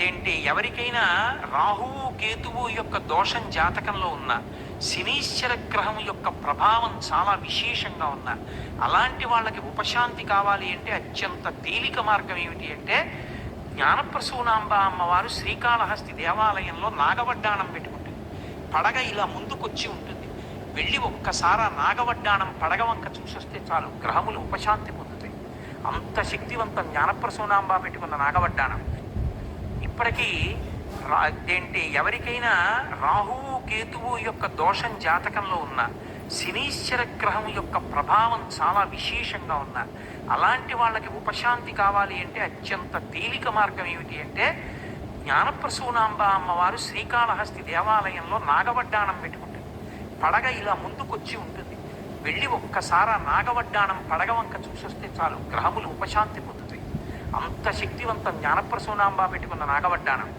ఏంటి ఎవరికైనా రాహువు కేతువు యొక్క దోషం జాతకంలో ఉన్న, శనీశ్వర గ్రహం యొక్క ప్రభావం చాలా విశేషంగా ఉన్న అలాంటి వాళ్ళకి ఉపశాంతి కావాలి అంటే అత్యంత తేలిక మార్గం ఏమిటి అంటే, జ్ఞానప్రసూనాంబ అమ్మవారు శ్రీకాళహస్తి దేవాలయంలో నాగవడ్డాణం పెట్టుకుంటుంది. పడగ ఇలా ముందుకొచ్చి ఉంటుంది. వెళ్ళి ఒక్కసారి ఆ నాగవడ్డాణం పడగ వంక చూసొస్తే చాలు, గ్రహములు ఉపశాంతి పొందుతాయి. అంత శక్తివంతం జ్ఞానప్రసూనాంబ పెట్టుకున్న నాగవడ్డాణం. ఇప్పటికీ ఏంటి ఎవరికైనా రాహువు కేతువు యొక్క దోషం జాతకంలో ఉన్న, శనీశ్వర గ్రహం యొక్క ప్రభావం చాలా విశేషంగా ఉన్న అలాంటి వాళ్ళకి ఉపశాంతి కావాలి అంటే అత్యంత తేలిక మార్గం ఏమిటి అంటే, జ్ఞానప్రసూనాంబ అమ్మవారు శ్రీకాళహస్తి దేవాలయంలో నాగవడ్డాణం పెట్టుకుంటుంది. పడగ ఇలా ముందుకొచ్చి ఉంటుంది. వెళ్ళి ఒక్కసారి ఆ నాగవడ్డాణం పడగ వంక చూసొస్తే చాలు, గ్రహములు ఉపశాంతి పొందుతాయి. అంత శక్తివంతం జ్ఞానప్రసూనాంబ పెట్టుకున్న నాగవడ్డాణం.